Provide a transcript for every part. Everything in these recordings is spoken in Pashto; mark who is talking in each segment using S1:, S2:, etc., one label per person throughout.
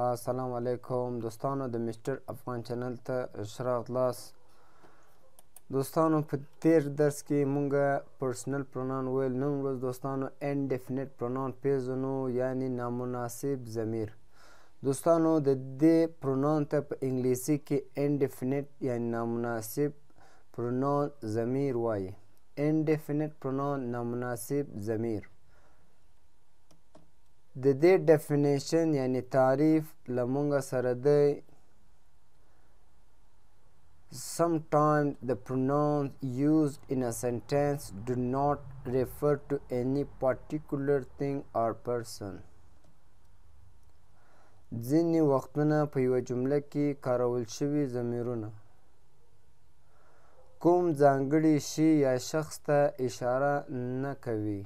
S1: السلام علیکم دوستانو د مستر افغان چینل ته ښه راغلاست. دوستانو په تیر درس کې مونږ پرسنل پروناون ویل، نن ورځ دوستانو انډیفینټ پروناون پیژنو یعنی نامناسب ضمیر. دوستانو د دې پروناون ته په انګلیسي کې انډیفینټ یعنی نامناسب پروناون ضمیر وایي. انډیفینټ پروناون نامناسب ضمیر. د دې ډیفینیشن یعنی تعریف له مونږ سره دی. Sometimes the pronouns used in a sentence do not refer to any particular thing or person. ځینې وختونه په یوه جمله کې کارول شوي ضمیرونه کوم ځانګړي شي یا شخص ته اشاره نه کوي.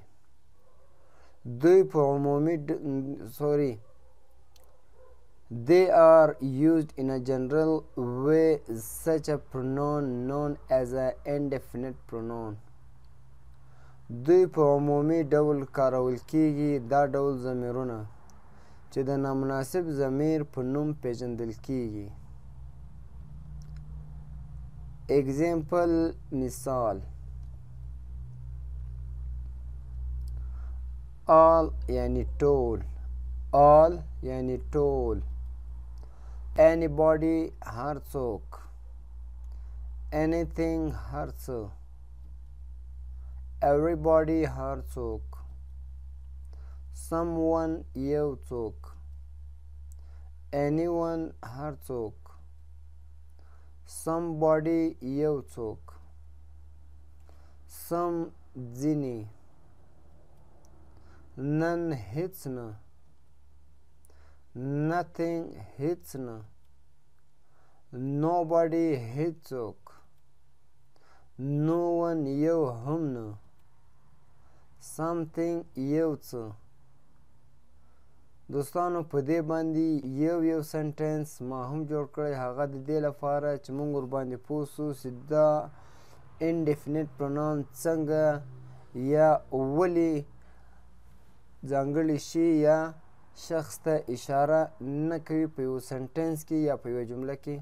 S1: دوی په عمومي They are used in a general way. Such a pronoun known as an indefinite pronoun. دوی په عمومي ډول کارول کیږي. دا ډول ضمیرونه چې د نامناسب ضمیر په نوم پیژندل کیږي. Example مثال: all یعنی ټول. all یعنی ټول. anybody هر څوک. anything هر څه. everybody هر څوک. someone یو څوک. anyone هر څوک. somebody یو څوک. some ځینې. none هیڅ نه. nothing هیڅ نه. nobody هیڅوک. no one یو هم نه. something یو څه. دوستانو په دې باندې یو سنټنس ما هم جوړ کړی. هغه د دې لپاره چې موږ ورباندې پوه سو چې دا انډیفینټ پروناون څنګه یا ولې ځانګړي شي یا شخص ته اشاره نه کوي په یو سنټنس کې یا په یوه جمله کې.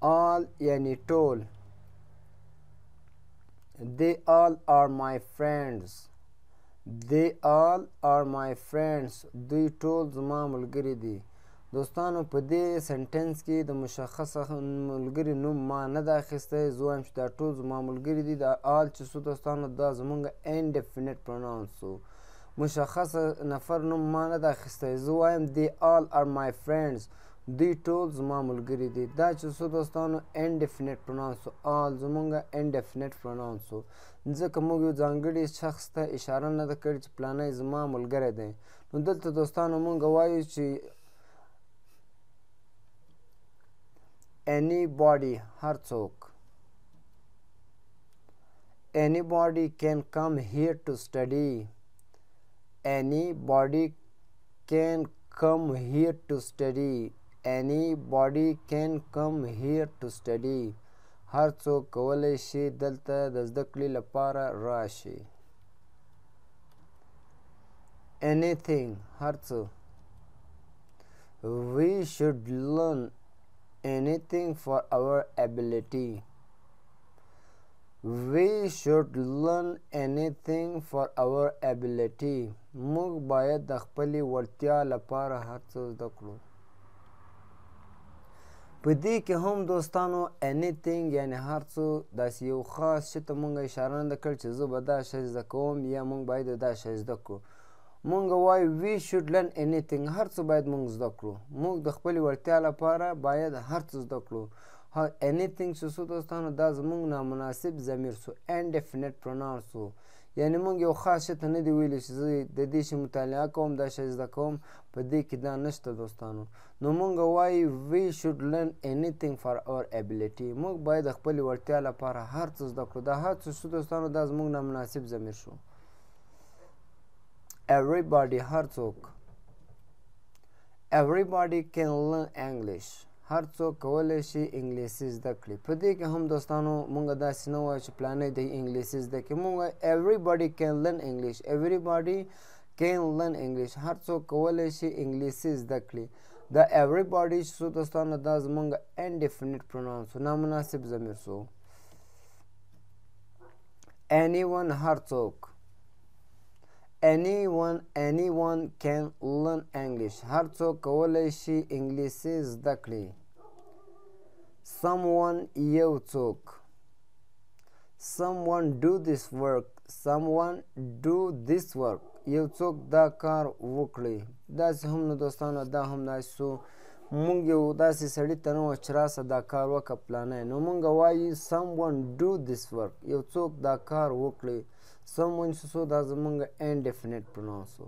S1: all یعنی ټول. they all are my friends. they all are my friends. دوی ټول زما ملګري دي. دوستانو په دې سنټنس کې د مشخص ملګري نوم ما نه ده اخیستی. زه وایم چې دا ټول زما ملګري دي. دا all چې څو دوستانو دا زمونږ انډیفینټ پروناون سو. مشخص نفر نوم ما نه ده اخیستی. زه وایم they all are my friends. دوی ټول زما ملګري دي. دا چې څو دوستانو انډیفینټ پروناون سو. all زمونږ انډیفینټ پروناون سو ځکه موږ یو ځانګړي شخص ته اشاره نه ده کړې چې پلانی زما ملګری دی. نو دلته دوستانو موږ وایو چې anybody هر څوک. anybody can come here to study. anybody can come here to study. anybody can come here to study. هر څوک کولی شي دلته د زده کړې لپاره راشي. anything هر څه. we should learn anything for our ability. we should learn anything for our ability. موږ باید د خپلې وړتیا لپاره هر څه زده کړو. په دې کې هم دوستانو anything یعنی هر څه داسې یو خاص شي ته موږ اشاره نه ده کړې چې زه به دا شی زده کوم یا موږ باید دا شی زده کړو. موږ وایو we should learn anything. هر څه باید موږ زده کړو. موږ د خپلې وړتیا لپاره باید هر څه زده کړو. anything چې څو دوستانو دا زموږ نامناسب ضمیر سو. انډیفینټ پروناون سو. یعنی موږ یو خاص شي ته نه دی ویلی چې زه د دې شي مطالعه کوم دا شی زده کوم. په دې کې دا نشته دوستانو. نو موږ وایو we should learn anything for our ability. موږ باید د خپلې وړتیا لپاره هر څه زده کړو. دا هر څه شو دوستانو دا زموږ نامناسب ضمیر شو. everybody هر څوک. everybody can learn English. هر څوک کولی شي انګلیسي زده کړي. په دې کې هم دوستانو مونږ داسې نه وایو چې پلانی دی انګلیسي زده کړي. مونږ everybody can learn English. everybody can learn English هر څوک کولی شي انګلیسي زده کړي. دا everybody شو دوستانو دا زمونږ indefinite pronoun شو نامناسب ضمیر شو. anyone هر څوک anyone can learn English هر څوک کولی شي انګلیسي زده کړي. someone یو څوک someone do this work یو څوک دا کار وکړي. داسې هم نو دوستانو دا هم داسې شو مونږ یو داسې سړي ته نه وه چې راسه دا کار وکړه پلانی نو مونږ وایو someone do this work یو څوک دا کار وکړي. someone شو دا زمونږ indefinite pronoun شو.